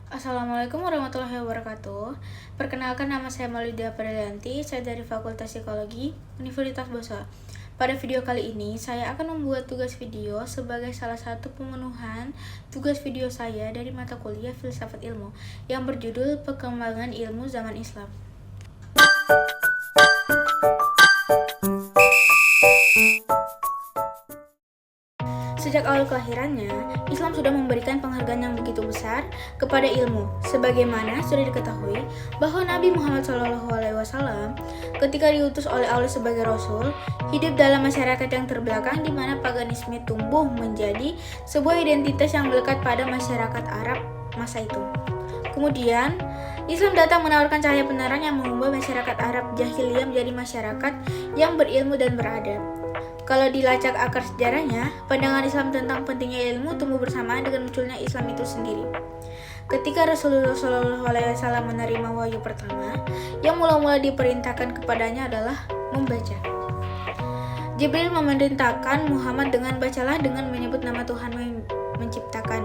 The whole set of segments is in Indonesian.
Assalamualaikum warahmatullahi wabarakatuh. Perkenalkan, nama saya Maulidia Prilianti, saya dari Fakultas Psikologi Universitas Boswa. Pada video kali ini, saya akan membuat tugas video sebagai salah satu pemenuhan tugas video saya dari mata kuliah Filsafat Ilmu yang berjudul Perkembangan Ilmu Zaman Islam. Sejak awal kelahirannya, Islam sudah memberikan penghargaan yang begitu besar kepada ilmu. Sebagaimana sudah diketahui bahwa Nabi Muhammad SAW ketika diutus oleh Allah sebagai Rasul, hidup dalam masyarakat yang terbelakang di mana paganisme tumbuh menjadi sebuah identitas yang melekat pada masyarakat Arab masa itu. Kemudian, Islam datang menawarkan cahaya penerang yang mengubah masyarakat Arab jahiliyah menjadi masyarakat yang berilmu dan beradab. Kalau dilacak akar sejarahnya, pandangan Islam tentang pentingnya ilmu tumbuh bersamaan dengan munculnya Islam itu sendiri. Ketika Rasulullah SAW menerima wahyu pertama, yang mula-mula diperintahkan kepadanya adalah membaca. Jibril memerintahkan Muhammad dengan bacalah dengan menyebut nama Tuhan menciptakan.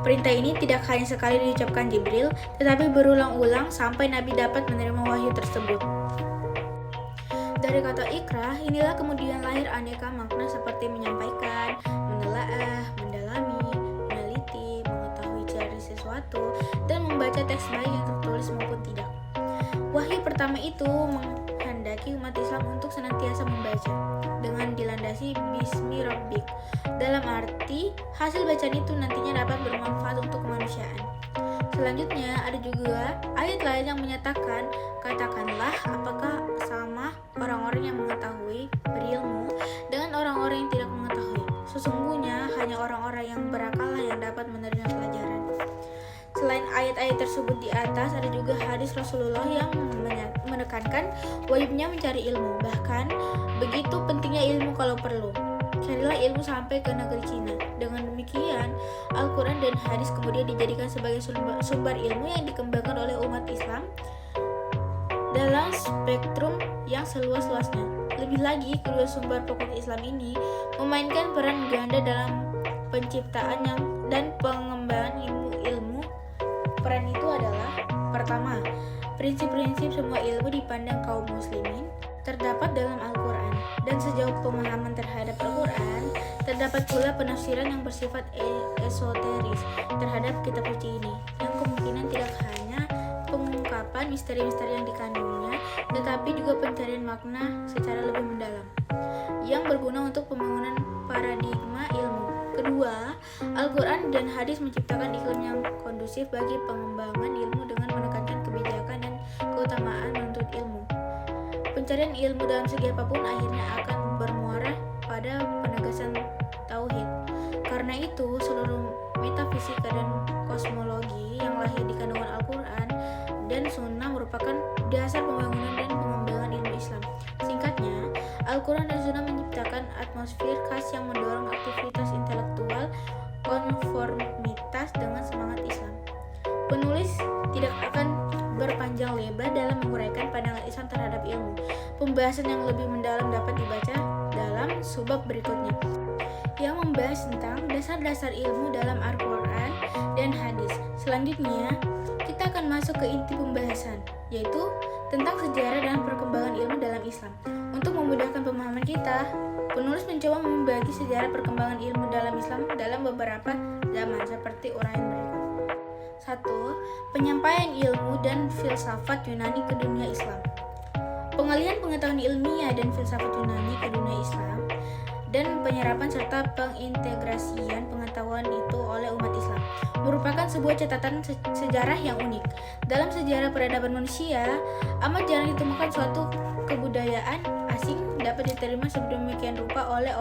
Perintah ini tidak hanya sekali diucapkan Jibril, tetapi berulang-ulang sampai Nabi dapat menerima wahyu tersebut. Dari kata ikra, inilah kemudian lahir aneka makna seperti menyampaikan, menelaah, mendalami, meneliti, mengetahui ciri sesuatu, dan membaca teks baik yang tertulis maupun tidak. Wahyu pertama itu menghendaki umat Islam untuk senantiasa membaca, dengan dilandasi Bismi Rabbik, dalam arti hasil bacaan itu nantinya dapat bermanfaat untuk kemanusiaan. Selanjutnya ada juga ayat lain yang menyatakan, katakanlah apakah sama orang-orang yang mengetahui berilmu dengan orang-orang yang tidak mengetahui. Sesungguhnya hanya orang-orang yang berakal yang dapat menerima pelajaran. Selain ayat-ayat tersebut di atas, ada juga hadis Rasulullah yang menekankan wajibnya mencari ilmu. Bahkan begitu pentingnya ilmu kalau perlu. Carilah ilmu sampai ke negeri Cina. Dengan demikian, Al-Quran dan hadis kemudian dijadikan sebagai sumber ilmu yang dikembangkan oleh umat Islam dalam spektrum yang seluas-luasnya. Lebih lagi, kedua sumber pokok Islam ini memainkan peran ganda dalam penciptaan dan pengembangan ilmu. Peran itu adalah: pertama, prinsip-prinsip semua ilmu dipandang kaum muslimin terdapat dalam Al-Quran, dan sejauh pemahaman terhadap Al-Quran, terdapat pula penafsiran yang bersifat esoteris terhadap kitab suci ini, yang kemungkinan tidak hanya pengungkapan misteri-misteri yang dikandungnya, tetapi juga pencarian makna secara lebih mendalam, yang berguna untuk pembangunan paradigma ilmu. Kedua, Al-Quran dan hadis menciptakan iklim yang kondusif bagi pengembangan ilmu dengan menekankan kebijakan dan keutamaan menuntut ilmu. Pencarian ilmu dalam segi apapun akhirnya akan bermuara pada penegasan tauhid. Karena itu, seluruh metafisika dan kosmologi yang lahir di kandungan Al-Quran dan Sunnah merupakan dasar pembangunan dan pengembangan ilmu Islam. Singkatnya, Al-Quran dan Sunnah menciptakan atmosfer khas yang mendorong aktivitas intelektual konformitas dengan semangat Islam. Penulis tidak akan berpanjang lebar dalam menguraikan pandangan Islam terhadap ilmu. Pembahasan yang lebih mendalam dapat dibaca dalam subbab berikutnya, yang membahas tentang dasar-dasar ilmu dalam Al-Quran dan hadis. Selanjutnya, kita akan masuk ke inti pembahasan, yaitu tentang sejarah dan perkembangan ilmu dalam Islam. Untuk memudahkan pemahaman kita, penulis mencoba membagi sejarah perkembangan ilmu dalam Islam dalam beberapa zaman seperti uraian berikut. 1. Penyampaian ilmu dan filsafat Yunani ke dunia Islam. Pengalihan pengetahuan ilmiah dan filsafat Yunani ke dunia Islam dan penyerapan serta pengintegrasian pengetahuan itu oleh umat Islam merupakan sebuah catatan sejarah yang unik. Dalam sejarah peradaban manusia, amat jarang ditemukan suatu kebudayaan asing dapat diterima sedemikian rupa oleh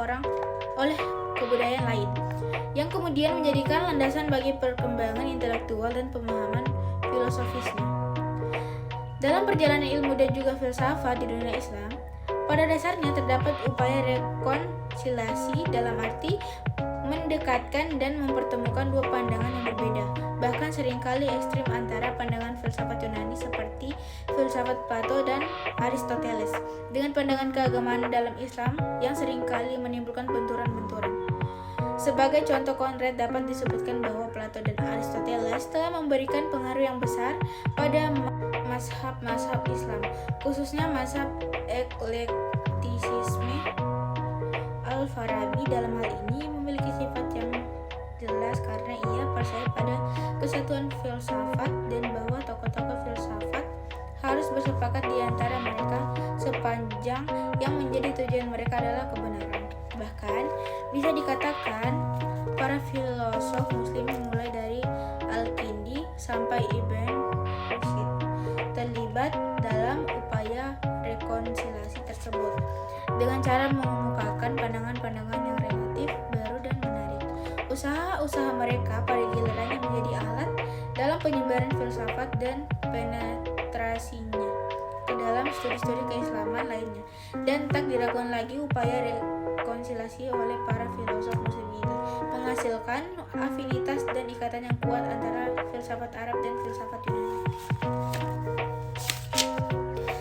kebudayaan lain, yang kemudian menjadikan landasan bagi perkembangan intelektual dan pemahaman filosofisnya. Dalam perjalanan ilmu dan juga filsafat di dunia Islam, pada dasarnya terdapat upaya rekonsiliasi dalam arti mendekatkan dan mempertemukan dua pandangan yang berbeda, bahkan seringkali ekstrim antara pandangan filsafat Yunani seperti filsafat Plato dan Aristoteles dengan pandangan keagamaan dalam Islam yang seringkali menimbulkan benturan-benturan. Sebagai contoh konkret dapat disebutkan bahwa Plato dan Aristoteles telah memberikan pengaruh yang besar pada mazhab-mazhab Islam, khususnya mazhab eklektisisme. Al-Farabi dalam hal ini memiliki sifat yang jelas karena ia percaya pada kesatuan filsafat dan bahwa tokoh-tokoh filsafat harus bersepakat di antara mereka sepanjang yang menjadi tujuan mereka adalah kebenaran. Bahkan bisa dikatakan para filosof muslim mulai dari Al-Kindi sampai Ibn Rushd terlibat dalam upaya rekonsiliasi tersebut dengan cara mengemukakan pandangan-pandangan yang relatif baru dan menarik. Usaha-usaha mereka pada gilirannya menjadi alat dalam penyebaran filsafat dan penetrasinya ke dalam studi-studi keislaman lainnya, dan tak diragukan lagi upaya rekonsiliasi oleh para filosof muslim ini menghasilkan afinitas dan ikatan yang kuat antara filsafat Arab dan filsafat Yunani.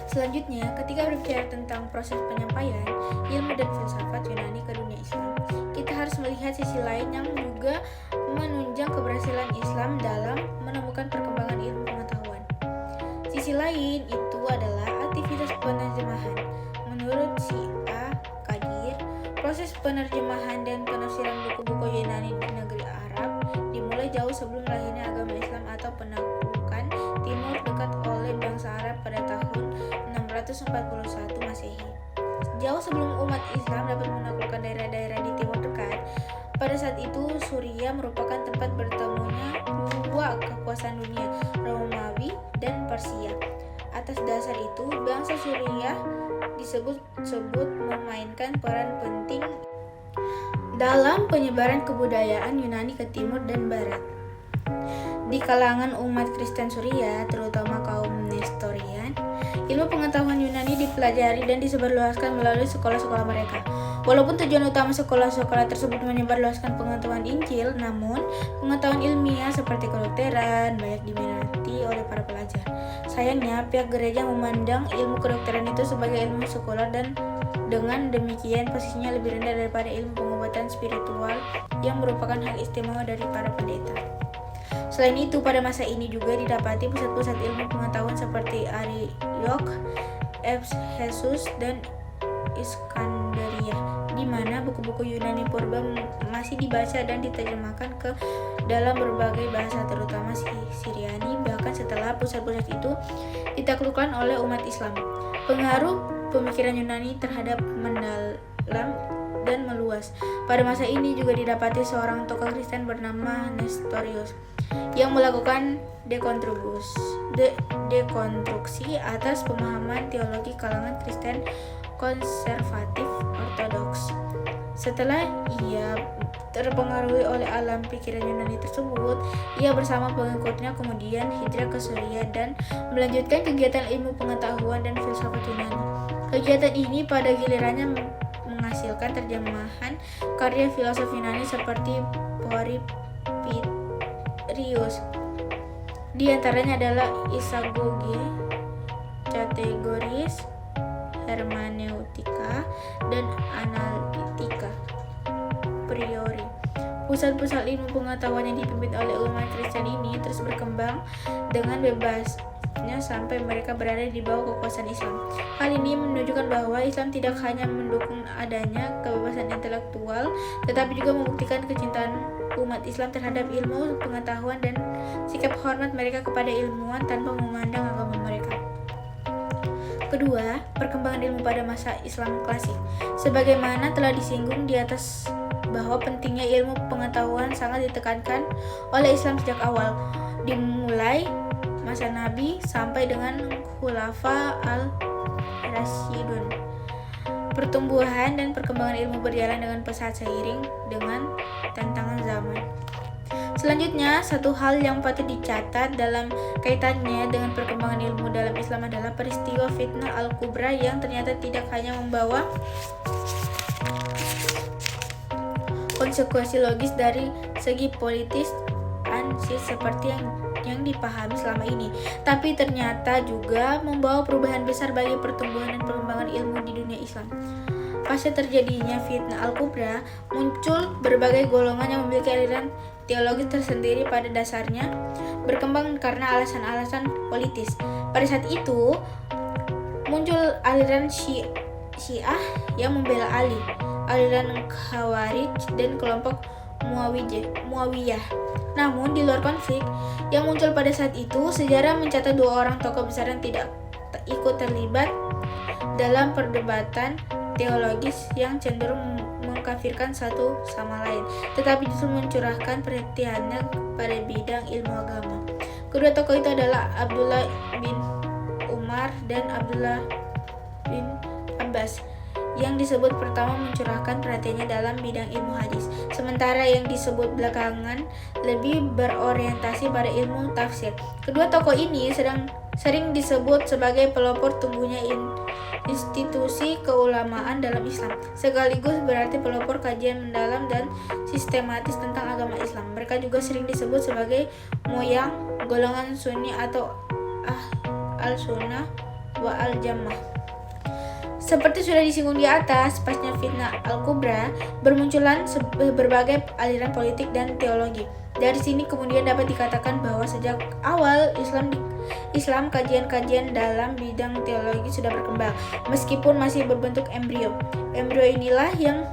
Selanjutnya, ketika berbicara tentang proses penyampaian ilmu dan filsafat Yunani ke dunia Islam, kita harus melihat sisi lain yang juga menunjang keberhasilan Islam dalam menemukan perkembangan ilmu pengetahuan. Sisi lain itu adalah aktivitas penerjemahan. Menurut Syiah Qadir, proses penerjemahan dan penafsiran buku-buku Yunani di negeri Arab dimulai jauh sebelum lahirnya agama Islam atau penaklukan Timur Dekat oleh bangsa Arab pada tahun 641 Masehi. Jauh sebelum umat Islam dapat menaklukkan daerah-daerah di Timur Dekat, pada saat itu Suriah merupakan tempat bertemunya dua kekuasaan dunia, Romawi dan Persia. Atas dasar itu, bangsa Suriah disebut memainkan peran penting dalam penyebaran kebudayaan Yunani ke timur dan barat. Di kalangan umat Kristen Suriah, terutama kaum Nestorian, ilmu pengetahuan Yunani dipelajari dan disebarluaskan melalui sekolah-sekolah mereka. Walaupun tujuan utama sekolah-sekolah tersebut menyebarluaskan pengetahuan Injil, namun pengetahuan ilmiah seperti kedokteran banyak diminati oleh para pelajar. Sayangnya, pihak gereja memandang ilmu kedokteran itu sebagai ilmu sekuler dan dengan demikian posisinya lebih rendah daripada ilmu pengobatan spiritual yang merupakan hak istimewa dari para pendeta. Selain itu, pada masa ini juga didapati pusat-pusat ilmu pengetahuan seperti Ariok, Ephesus, dan Iskandaria, di mana buku-buku Yunani purba masih dibaca dan diterjemahkan ke dalam berbagai bahasa, terutama Syriani, bahkan setelah pusat-pusat itu ditaklukkan oleh umat Islam. Pengaruh pemikiran Yunani terhadap mendalam dan meluas. Pada masa ini juga didapati seorang tokoh Kristen bernama Nestorius yang melakukan dekonstruksi atas pemahaman teologi kalangan Kristen konservatif ortodoks. Setelah ia terpengaruhi oleh alam pikiran Yunani tersebut, ia bersama pengikutnya kemudian hijrah ke Suriah dan melanjutkan kegiatan ilmu pengetahuan dan filsafat Yunani. Kegiatan ini pada gilirannya menghasilkan terjemahan karya filosof Yunani seperti Porphyrius. Di antaranya adalah Isagoge, Categories, Hermeneutika, dan Analitika Priori. Pusat-pusat ilmu pengetahuan yang dipimpin oleh umat Kristen ini terus berkembang dengan bebasnya sampai mereka berada di bawah kekuasaan Islam. Hal ini menunjukkan bahwa Islam tidak hanya mendukung adanya kebebasan intelektual, tetapi juga membuktikan kecintaan umat Islam terhadap ilmu pengetahuan dan sikap hormat mereka kepada ilmuwan tanpa memandang agama mereka. Kedua, perkembangan ilmu pada masa Islam klasik. Sebagaimana telah disinggung di atas bahwa pentingnya ilmu pengetahuan sangat ditekankan oleh Islam sejak awal, dimulai masa Nabi sampai dengan Khulafa al-Rasyidun. Pertumbuhan dan perkembangan ilmu berjalan dengan pesat seiring dengan tantangan zaman. Selanjutnya, satu hal yang patut dicatat dalam kaitannya dengan perkembangan ilmu dalam Islam adalah peristiwa fitnah al-kubra yang ternyata tidak hanya membawa konsekuensi logis dari segi politis ansih seperti yang dipahami selama ini, tapi ternyata juga membawa perubahan besar bagi pertumbuhan dan perkembangan ilmu di dunia Islam. pasca terjadinya fitnah Al-Kubra, muncul berbagai golongan yang memiliki aliran teologis tersendiri pada dasarnya, berkembang karena alasan-alasan politis. Pada saat itu, muncul aliran Syiah yang membela Ali, aliran Khawarij, dan kelompok Muawiyah. Namun, di luar konflik yang muncul pada saat itu, sejarah mencatat dua orang tokoh besar yang tidak ikut terlibat dalam perdebatan teologis yang cenderung mengkafirkan satu sama lain, tetapi justru mencurahkan perhatiannya pada bidang ilmu agama. Kedua tokoh itu adalah Abdullah bin Umar dan Abdullah bin Abbas, yang disebut pertama mencurahkan perhatiannya dalam bidang ilmu hadis, sementara yang disebut belakangan lebih berorientasi pada ilmu tafsir. Kedua tokoh ini sering disebut sebagai pelopor tumbuhnya institusi keulamaan dalam Islam, sekaligus berarti pelopor kajian mendalam dan sistematis tentang agama Islam. Mereka juga sering disebut sebagai moyang golongan Sunni atau al-Sunnah wa al-Jamaah. Seperti sudah disinggung di atas, pasca fitnah Al-Kubra, bermunculan berbagai aliran politik dan teologi. Dari sini kemudian dapat dikatakan bahwa sejak awal Islam kajian-kajian dalam bidang teologi sudah berkembang, meskipun masih berbentuk embrio. Embrio inilah yang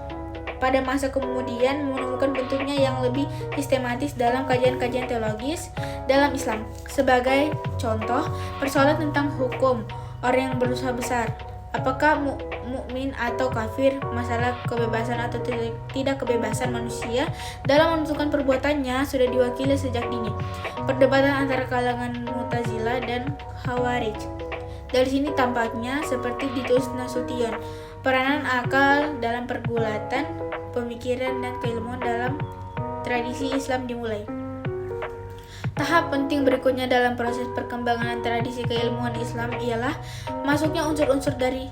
pada masa kemudian menemukan bentuknya yang lebih sistematis dalam kajian-kajian teologis dalam Islam. Sebagai contoh, persoalan tentang hukum orang yang berusaha besar, apakah mukmin atau kafir, masalah kebebasan atau tidak kebebasan manusia dalam menentukan perbuatannya sudah diwakili sejak dini. Perdebatan antara kalangan Mu'tazilah dan Khawarij. Dari sini tampaknya seperti ditulis Nasution, peranan akal dalam pergulatan pemikiran dan keilmuan dalam tradisi Islam dimulai. Tahap penting berikutnya dalam proses perkembangan tradisi keilmuan Islam ialah masuknya unsur-unsur dari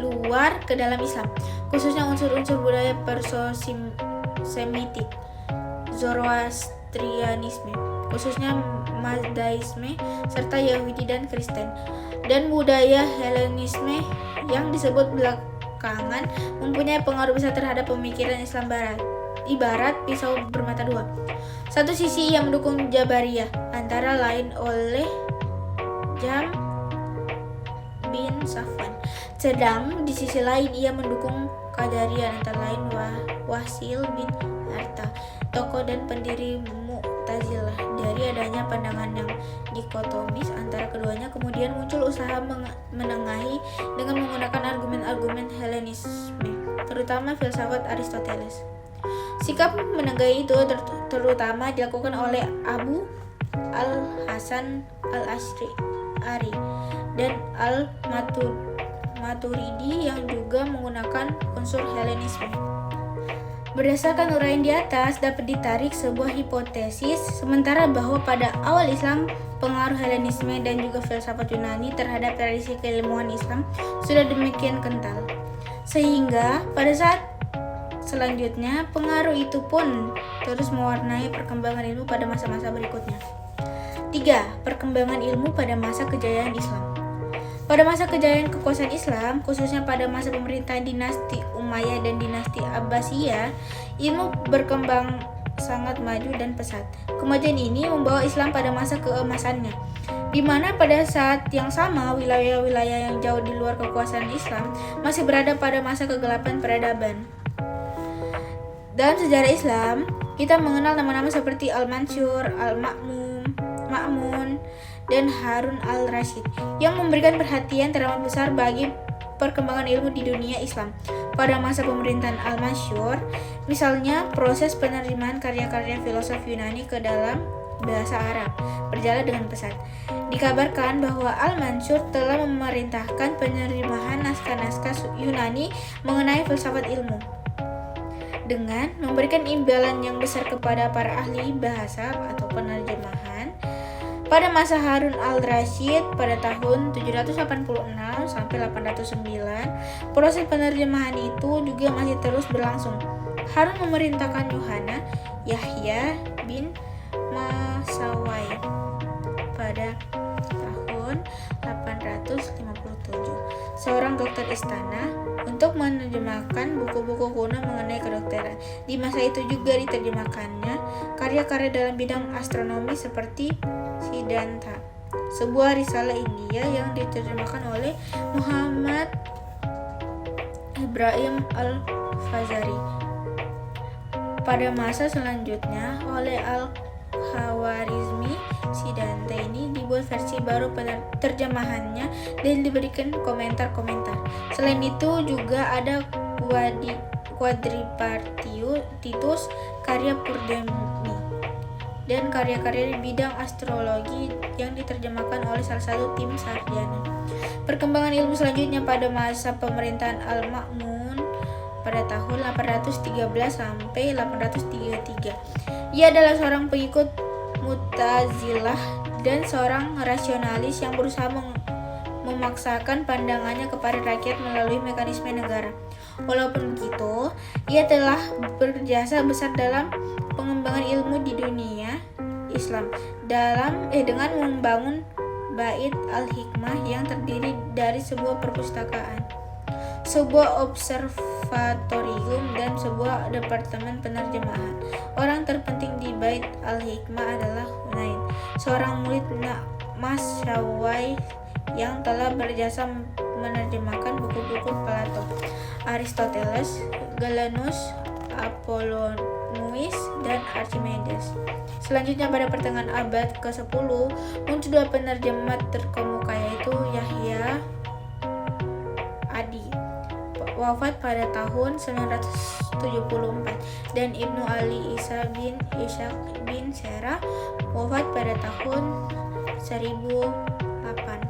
luar ke dalam Islam, khususnya unsur-unsur budaya Perso-Semitik, Zoroastrianisme, khususnya Mazdaisme, serta Yahudi dan Kristen, dan budaya Helenisme yang disebut belakangan mempunyai pengaruh besar terhadap pemikiran Islam Barat. Ibarat pisau bermata dua. Satu sisi ia mendukung Jabariyah, antara lain oleh Jam bin Safwan. Sedang di sisi lain ia mendukung Qadariyah, antara lain Wahsil bin Harta, tokoh dan pendiri Mu'tazilah. Dari adanya pandangan yang dikotomis antara keduanya, kemudian muncul usaha menengahi dengan menggunakan argumen-argumen Helenisme, terutama filsafat Aristoteles. Sikap menengahi itu terutama dilakukan oleh Abu al-Hasan al-Asy'ari dan al-Maturidi yang juga menggunakan unsur Helenisme. Berdasarkan uraian di atas, dapat ditarik sebuah hipotesis sementara bahwa pada awal Islam, pengaruh Helenisme dan juga filsafat Yunani terhadap tradisi keilmuan Islam sudah demikian kental, sehingga pada saat selanjutnya, pengaruh itu pun terus mewarnai perkembangan ilmu pada masa-masa berikutnya. 3. Perkembangan ilmu pada masa kejayaan Islam. Pada masa kejayaan kekuasaan Islam, khususnya pada masa pemerintahan dinasti Umayyah dan dinasti Abbasiyah, ilmu berkembang sangat maju dan pesat. Kemajuan ini membawa Islam pada masa keemasannya, di mana pada saat yang sama wilayah-wilayah yang jauh di luar kekuasaan Islam masih berada pada masa kegelapan peradaban. Dalam sejarah Islam, kita mengenal nama-nama seperti Al-Mansur, Al-Ma'mun, dan Harun al-Rashid yang memberikan perhatian teramat besar bagi perkembangan ilmu di dunia Islam. Pada masa pemerintahan Al-Mansur, misalnya proses penerimaan karya-karya filosof Yunani ke dalam bahasa Arab berjalan dengan pesat. Dikabarkan bahwa Al-Mansur telah memerintahkan penerimaan naskah-naskah Yunani mengenai filsafat ilmu, dengan memberikan imbalan yang besar kepada para ahli bahasa atau penerjemahan. Pada masa Harun al-Rashid pada tahun 786 sampai 809, proses penerjemahan itu juga masih terus berlangsung. Harun memerintahkan Yahya bin Masawai pada tahun 857, seorang dokter istana, untuk menerjemahkan buku-buku kuno mengenai kedokteran. Di masa itu juga diterjemahkannya karya-karya dalam bidang astronomi seperti Siddhanta, sebuah risalah India yang diterjemahkan oleh Muhammad Ibrahim Al-Fazari. Pada masa selanjutnya oleh Al-Khawarizmi, Siddhanta ini dibuat versi baru terjemahannya dan diberikan komentar-komentar. Selain itu juga ada Quadripartitus, karya Purdami, dan karya-karya di bidang astrologi yang diterjemahkan oleh salah satu tim sarjana. Perkembangan ilmu selanjutnya pada masa pemerintahan Al-Ma'mun pada tahun 813 sampai 833. Ia adalah seorang pengikut Mu'tazilah dan seorang rasionalis yang berusaha memaksakan pandangannya kepada rakyat melalui mekanisme negara. Walaupun begitu, ia telah berjasa besar dalam pengembangan ilmu di dunia Islam dengan membangun Bait Al-Hikmah yang terdiri dari sebuah perpustakaan, sebuah observatorium, dan sebuah departemen penerjemahan. Orang terpenting di Bait Al-Hikmah adalah Hunain, seorang murid Mas Syawai yang telah berjasa menerjemahkan buku-buku Plato, Aristoteles, Galenus, Apollonius, dan Archimedes. Selanjutnya pada pertengahan abad ke-10 muncul dua penerjemah terkemuka, yaitu Yahya Adi, wafat pada tahun 974, dan Ibnu Ali Isa bin Ishaq bin Serah, wafat pada tahun 1008.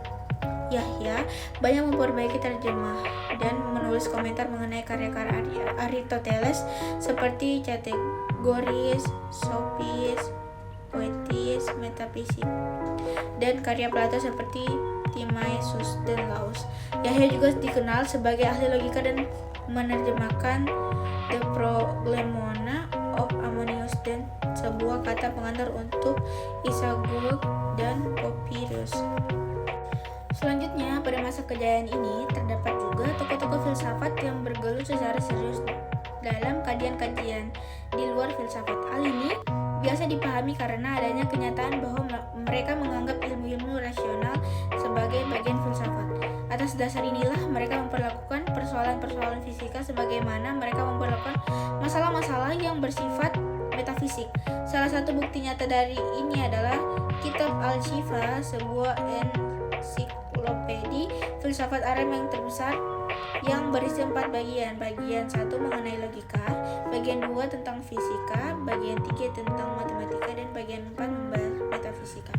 Yahya banyak memperbaiki terjemah dan menulis komentar mengenai karya-karya Aristoteles seperti kategoris, sofis, poetis, metafisik, dan karya Plato seperti Timaeus dan Laus. Yahya juga dikenal sebagai ahli logika dan menerjemahkan The Prolegomena of Ammonius dan sebuah kata pengantar untuk Isagoge dan Papyrus. Selanjutnya, pada masa kejayaan ini terdapat juga tokoh-tokoh filsafat yang bergelut secara serius dalam kajian-kajian di luar filsafat. Hal ini biasa dipahami karena adanya kenyataan bahwa mereka menganggap ilmu-ilmu rasional sebagai bagian filsafat. Atas dasar inilah mereka memperlakukan persoalan-persoalan fisika sebagaimana mereka memperlakukan masalah-masalah yang bersifat metafisik. Salah satu bukti nyata dari ini adalah kitab Al-Shifa, sebuah ensiklopedi filsafat Arab yang terbesar yang berisi 4 bagian. Bagian 1 mengenai logika, bagian 2 tentang fisika, bagian 3 tentang matematika, dan bagian 4 membahas metafisika.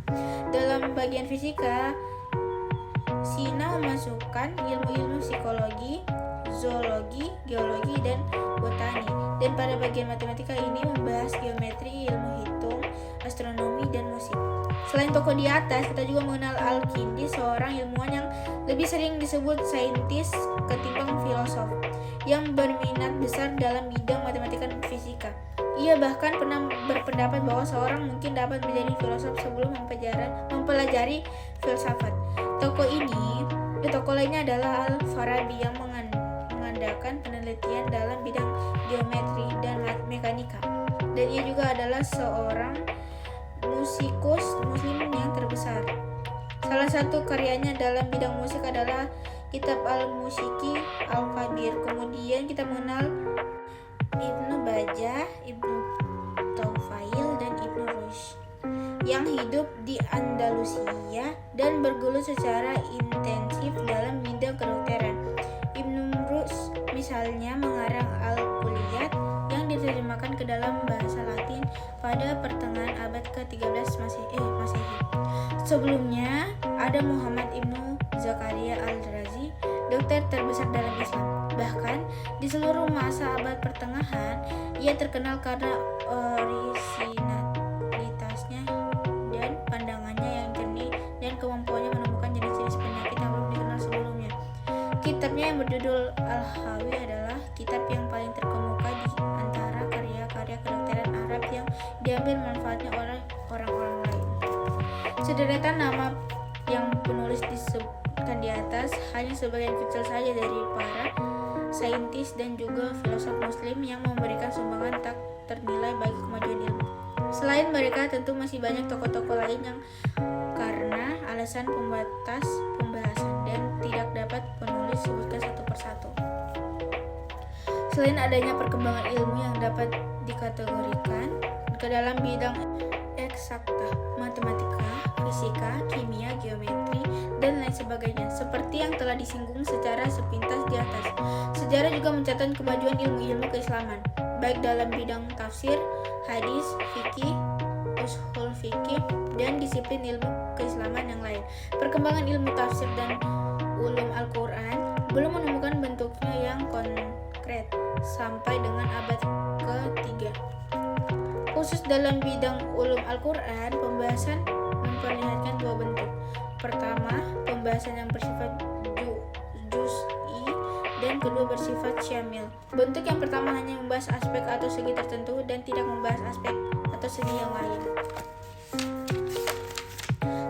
Dalam bagian fisika, Sina memasukkan ilmu-ilmu psikologi, zoologi, geologi, dan botani. Dan pada bagian matematika ini membahas geometri, ilmu hitung, astronomi, dan musik. Selain tokoh di atas, kita juga mengenal Al-Kindi, seorang ilmuwan yang lebih sering disebut saintis ketimbang filosof, yang berminat besar dalam bidang matematika dan fisika. Ia bahkan pernah berpendapat bahwa seorang mungkin dapat menjadi filosof sebelum mempelajari filsafat. Tokoh lainnya adalah Al-Farabi yang mengadakan penelitian dalam bidang geometri dan mekanika. Dan ia juga adalah seorang musikus muslim yang terbesar. Salah satu karyanya dalam bidang musik adalah kitab Al-Musiki Al-Kabir. Kemudian kita mengenal Ibnu Bajjah, Ibnu Taufail, dan Ibnu Rushd yang hidup di Andalusia dan bergelut secara intensif dalam bidang kedokteran. Ibnu Rushd misalnya mengarang Al-Kulliyat yang diterjemahkan ke dalam bahasa Latin pada pertengahan abad ke-13 Masehi. Sebelumnya ada Muhammad Ibnu Zakaria Al-Razi, dokter terbesar dalam Islam. Bahkan di seluruh masa abad pertengahan, ia terkenal karena orisinalitasnya dan pandangannya yang jernih dan kemampuannya menemukan jenis-jenis penyakit yang belum dikenal sebelumnya. Kitabnya yang berjudul Al-Hawi adalah kitab yang paling terkemuka di antara karya-karya kedokteran Arab yang diambil manfaatnya oleh orang-orang lain. Sederetan nama yang penulis disebutkan di atas hanya sebagian kecil saja dari para saintis dan juga filosof muslim yang memberikan sumbangan tak ternilai bagi kemajuan ilmu. Selain mereka, tentu masih banyak tokoh-tokoh lain yang karena alasan pembatas pembahasan dan tidak dapat penulis sebutkan satu persatu. Selain adanya perkembangan ilmu yang dapat dikategorikan ke dalam bidang eksakta, matematika, fisika, kimia, geometri, dan lain sebagainya, seperti yang telah disinggung secara sepintas di atas. Sejarah juga mencatat kemajuan ilmu-ilmu keislaman, baik dalam bidang tafsir, hadis, fikih, ushul fikih, dan disiplin ilmu keislaman yang lain. Perkembangan ilmu tafsir dan ulum Al-Quran belum menemukan bentuknya yang konkret sampai dengan abad ke-3. Khusus dalam bidang ulum Al-Quran, pembahasan memperlihatkan dua bentuk. Pertama, pembahasan yang bersifat juz'i dan kedua bersifat syamil. Bentuk yang pertama hanya membahas aspek atau segi tertentu dan tidak membahas aspek atau segi yang lain.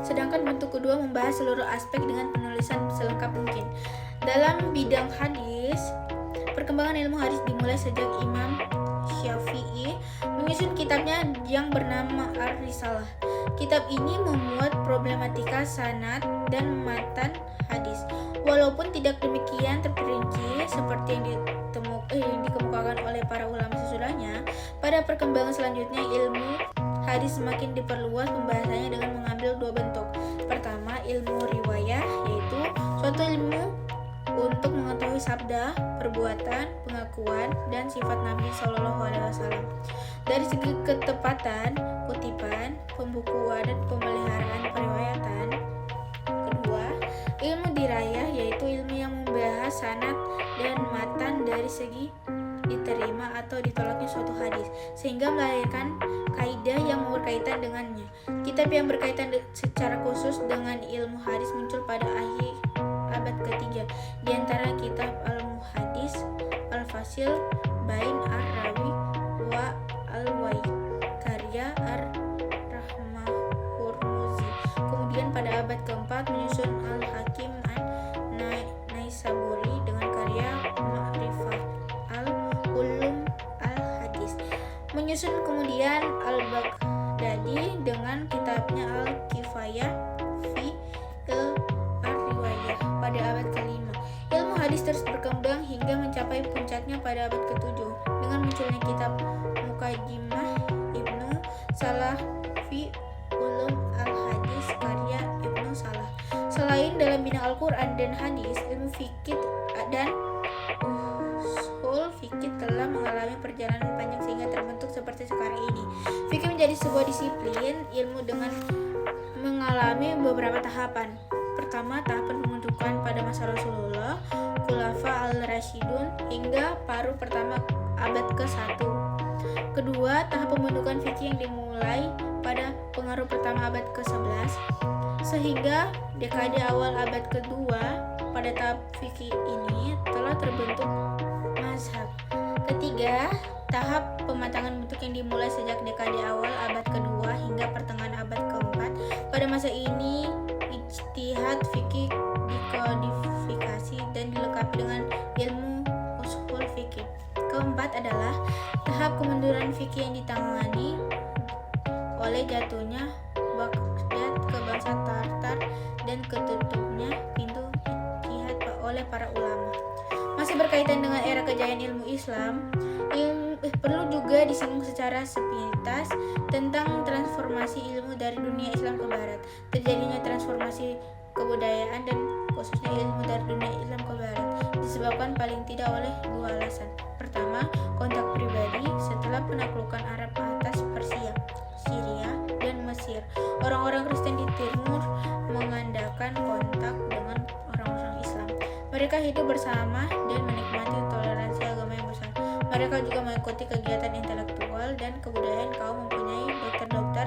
Sedangkan bentuk kedua membahas seluruh aspek dengan penulisan selengkap mungkin. Dalam bidang hadis, perkembangan ilmu hadis dimulai sejak Imam Syafi'i menyusun kitabnya yang bernama Ar-Risalah. Kitab ini memuat problematika sanad dan matan hadis. Walaupun tidak demikian terperinci seperti yang dikemukakan oleh para ulama sesudahnya, pada perkembangan selanjutnya ilmu hadis semakin diperluas pembahasannya dengan mengambil dua bentuk. Pertama, ilmu riwayah, yaitu suatu ilmu untuk mengetahui sabda, perbuatan, pengakuan, dan sifat Nabi SAW. Dari segi ketepatan, kutipan, pembukuan, dan pemeliharaan periwayatan. Kedua, ilmu dirayah, yaitu ilmu yang membahas sanad dan matan dari segi diterima atau ditolaknya suatu hadis, sehingga melahirkan kaidah yang berkaitan dengannya. Kitab yang berkaitan secara khusus dengan ilmu hadis muncul pada akhir abad ke-3, di antara kitab Al-Muhaddis, Al-Fasil, Bain Ar-Rawi, wa Al-Wai, karya Ar-Rahmah-Hurmuzi. Kemudian pada abad ke-4 menyusun Al-Hakim An-Naisaburi dengan karya Ma'rifah Al-Ulum Al-Hadis. Menyusun kemudian Al-Baghdadi dengan kitabnya Al-Kifayah fi Al-Riwayah pada abad ke-5. Ilmu hadis terus berkembang hingga mencapai puncaknya pada abad ke-7 dengan munculnya kitab Muqaddimah Ibnu Salah fi Ulum Al-Hadis karya Ibnu Salah. Selain dalam bidang Al-Quran dan hadis, ilmu fikih dan ushul fikih telah mengalami perjalanan panjang sehingga terbentuk seperti sekarang ini. Fikih menjadi sebuah disiplin ilmu dengan mengalami beberapa tahapan. Pertama, tahapan pembentukan pada masa Rasulullah, Khulafa al-Rasyidun hingga paruh pertama abad ke-1. Kedua, tahap pembentukan fikih yang dimulai pada pengaruh pertama abad ke-11 sehingga dekade awal abad kedua. Pada tahap fikih ini telah terbentuk mazhab. Ketiga, tahap pematangan bentuk yang dimulai sejak dekade awal abad kedua hingga pertengahan abad ke-4. Pada masa ini ijtihad fikih dikodifikasi dan dilengkapi dengan ilmu ushul fikih. Keempat adalah tahap kemunduran fikih yang ditangani oleh jatuhnya Baghdad ke bangsa Tartar dan ketutupnya pintu ijtihad oleh para ulama. Masih berkaitan dengan era kejayaan ilmu Islam, perlu juga disinggung secara sepintas tentang transformasi ilmu dari dunia Islam ke Barat. Terjadinya transformasi kebudayaan dan khususnya ilmu dari dunia Islam ke Barat disebabkan paling tidak oleh dua alasan. Pertama, kontak pribadi setelah penaklukan Arab atas Persia, Syria, dan Mesir. Orang-orang Kristen di Timur mengandalkan kontak dengan orang-orang Islam. Mereka hidup bersama dan menikmati toleransi agama yang besar. Mereka juga mengikuti kegiatan intelektual dan kebudayaan kaum mempunyai dokter-dokter,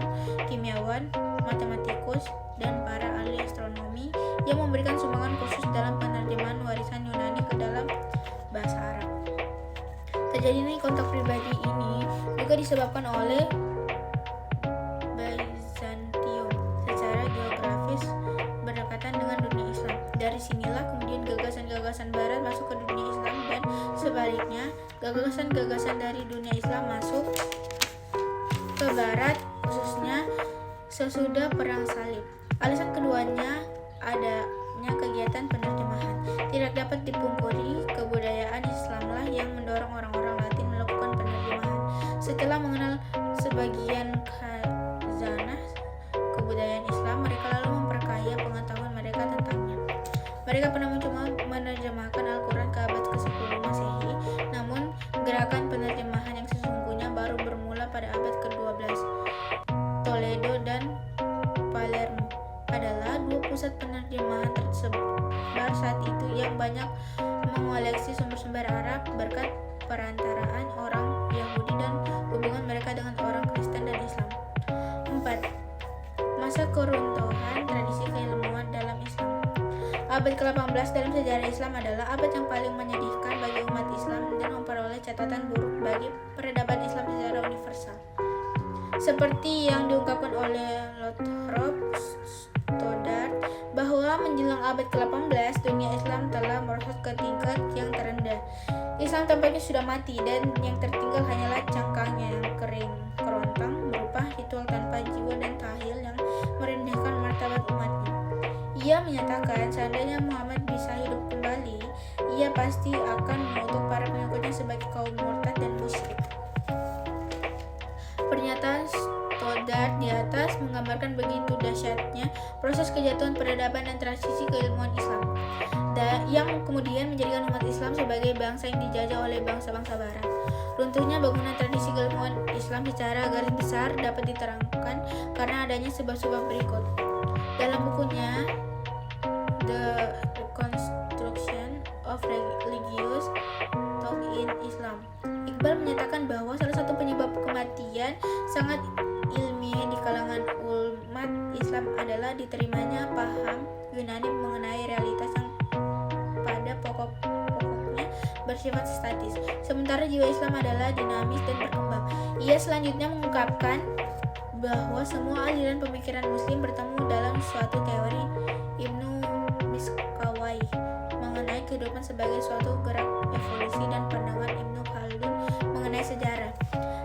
kimiawan, matematikus, dan para ahli astronomi yang memberikan sumbangan khusus dalam penerjemahan warisan Yunani ke dalam bahasa Arab. Terjadinya kontak pribadi ini juga disebabkan oleh Byzantium secara geografis berdekatan dengan dunia Islam. Dari dari sinilah kemudian gagasan-gagasan barat masuk ke dunia Islam dan sebaliknya gagasan-gagasan dari dunia Islam masuk ke barat khususnya sesudah perang salib. Alasan keduanya adanya kegiatan penerjemahan. Tidak dapat dipungkiri kebudayaan Islamlah yang mendorong orang-orang Latin melakukan penerjemahan. Setelah mengenal sebagian khazanah kebudayaan Islam, mereka lalu memperkaya pengetahuan mereka tentangnya. Mereka pernah mencoba menerjemahkan Al-Quran ke abad ke-10 Masehi, namun gerakan penerjemahan yang sesungguhnya baru bermula pada abad ke-12. Toledo dan Palermo adalah dua pusat penerjemahan tersebar saat itu yang banyak mengoleksi sumber-sumber Arab berkat perantaraan orang Yahudi dan hubungan mereka dengan orang Kristen dan Islam. 4. Masa keruntuhan tradisi keilmuan dalam Islam. Abad ke-18 dalam sejarah Islam adalah abad yang paling menyedihkan bagi umat Islam dan memperoleh catatan buruk bagi peradaban Islam secara universal. Seperti yang diungkapkan oleh Lothrop Stoddard bahwa menjelang abad ke-18 dunia Islam telah merosot ke tingkat yang terendah. Islam tampaknya sudah mati dan yang tertinggal hanyalah cangkangnya yang kering kerontang berupa ritual tanpa jiwa dan tahil yang merendahkan martabat umatnya. Ia menyatakan seandainya Muhammad bisa hidup kembali, ia pasti akan mengutuk para pengikutnya sebagai kaum murtad dan musyrik. Pernyataan Stoddard di atas menggambarkan begitu dahsyatnya proses kejatuhan peradaban dan transisi keilmuan Islam, yang kemudian menjadikan umat Islam sebagai bangsa yang dijajah oleh bangsa-bangsa Barat. Runtuhnya bangunan tradisi keilmuan Islam secara garis besar dapat diterangkan karena adanya sebab-sebab berikut. Dalam bukunya The Reconstruction of Religious Thought in Islam, Iqbal menyatakan bahwa salah satu penyebab kematian sangat ilmiah di kalangan umat Islam adalah diterimanya paham Yunani mengenai realitas yang pada pokoknya bersifat statis, sementara jiwa Islam adalah dinamis dan berkembang. Ia selanjutnya mengungkapkan bahwa semua aliran pemikiran Muslim bertemu dalam suatu teori Ibnu Miskawai mengenai kehidupan sebagai suatu gerak evolusi dan pandangan Ibnu Khaldun mengenai sejarah.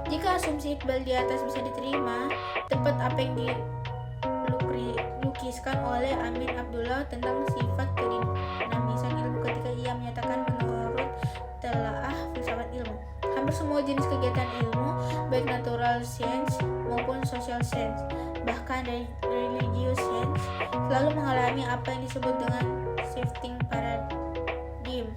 Jika asumsi Iqbal di atas bisa diterima, tepat apa yang dilukiskan oleh Amin Abdullah tentang sifat kedinamisan ilmu ketika ia menyatakan menurut telaah filsafat ilmu, hampir semua jenis kegiatan ilmu, baik natural science maupun social science, bahkan dari religious science, selalu mengalami apa yang disebut dengan shifting paradigm,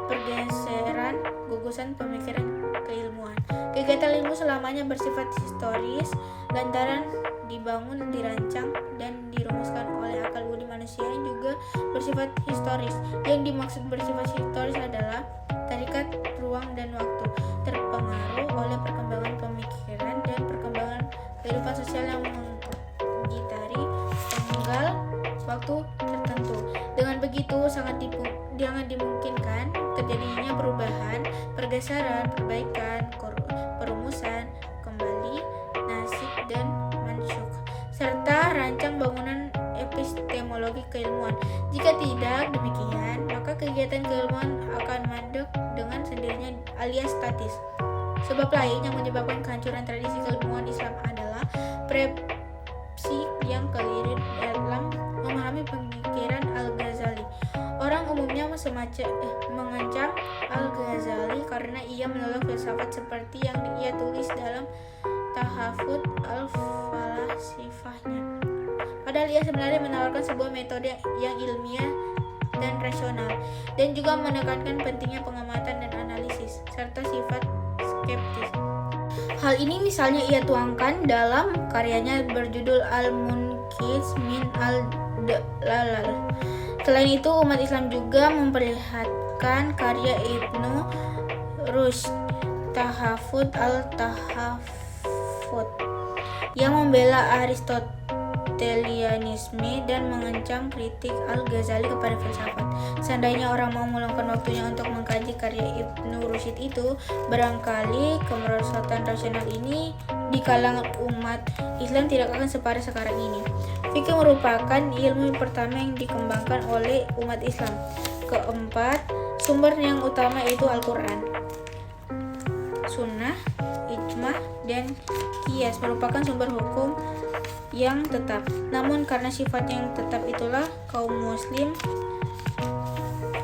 pergeseran gugusan pemikiran keilmuan. Kegiatan ilmu selamanya bersifat historis lantaran dibangun, dirancang, dan dirumuskan oleh akal budi manusia yang juga bersifat historis. Yang dimaksud bersifat historis adalah tarikat ruang dan waktu, terpengaruh oleh perkembangan pemikiran dan perkembangan kehidupan sosial yang menggitari tanggal waktu tertentu. Dengan begitu sangat dimungkinkan terjadinya perubahan, pergeseran, perbaikan, perumusan, kembali, nasib, dan mansyuk, serta rancang bangunan epistemologi keilmuan. Jika tidak demikian, maka kegiatan keilmuan akan mandek dengan sendirinya alias statis. Sebab lain yang menyebabkan kehancuran tradisi keilmuan Islam adalah persepsi yang keliru dalam memahami pemikiran Al-Ghazali. Orang umumnya mengancam Al-Ghazali karena ia menolak filsafat seperti yang ia tulis dalam Tahafut al-Falasifahnya. Padahal ia sebenarnya menawarkan sebuah metode yang ilmiah dan rasional, dan juga menekankan pentingnya pengamatan dan analisis, serta sifat skeptis. Hal ini misalnya ia tuangkan dalam karyanya berjudul Al-Munqiz min al-Dalal. Selain itu, umat Islam juga memperlihatkan karya Ibnu Rushd, Tahafut al-Tahafut, yang membela Aristotelianisme dan mengancam kritik Al-Ghazali kepada filsafat. Seandainya orang mau meluangkan waktunya untuk mengkaji karya Ibnu Rushd itu, barangkali kemerosotan rasional ini di kalangan umat Islam tidak akan separah sekarang ini. Fikih merupakan ilmu pertama yang dikembangkan oleh umat Islam. Keempat, sumber yang utama yaitu Al-Quran, Sunnah, Ijma, dan Qiyas merupakan sumber hukum yang tetap. Namun karena sifatnya yang tetap itulah kaum muslim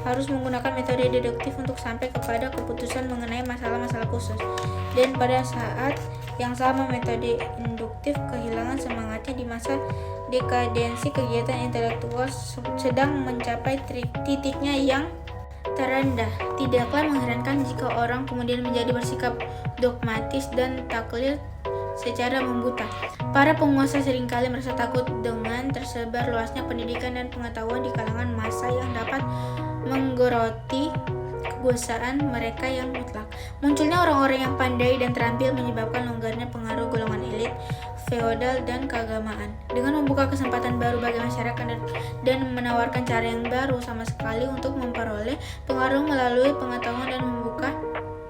harus menggunakan metode deduktif untuk sampai kepada keputusan mengenai masalah-masalah khusus. Dan pada saat yang sama metode induktif kehilangan semangatnya di masa dekadensi kegiatan intelektual sedang mencapai titiknya yang terendah. Tidaklah mengherankan jika orang kemudian menjadi bersikap dogmatis dan taklid secara membuta. Para penguasa seringkali merasa takut dengan tersebar luasnya pendidikan dan pengetahuan di kalangan massa yang dapat menggeroti kekuasaan mereka yang mutlak. Munculnya orang-orang yang pandai dan terampil menyebabkan longgarnya pengaruh golongan elit, feodal, dan keagamaan. Dengan membuka kesempatan baru bagi masyarakat dan menawarkan cara yang baru sama sekali untuk memperoleh pengaruh melalui pengetahuan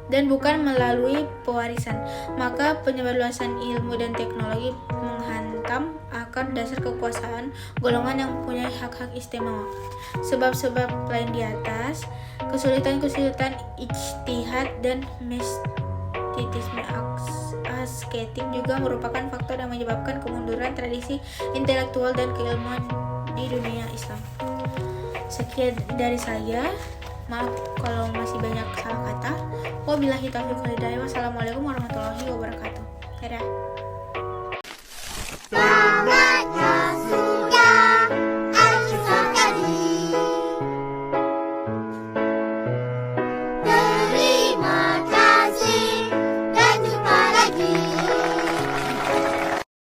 dan bukan melalui pewarisan, maka penyebarluasan ilmu dan teknologi menghantam akar dasar kekuasaan golongan yang mempunyai hak-hak istimewa. Sebab-sebab lain di atas, kesulitan-kesulitan ijtihad dan mistisisme asketik juga merupakan faktor yang menyebabkan kemunduran tradisi intelektual dan keilmuan di dunia Islam. Sekian dari saya. Maaf kalau masih banyak salah kata. Wabillahi taufiq wal hidayah. Wassalamualaikum warahmatullahi wabarakatuh. Dadah.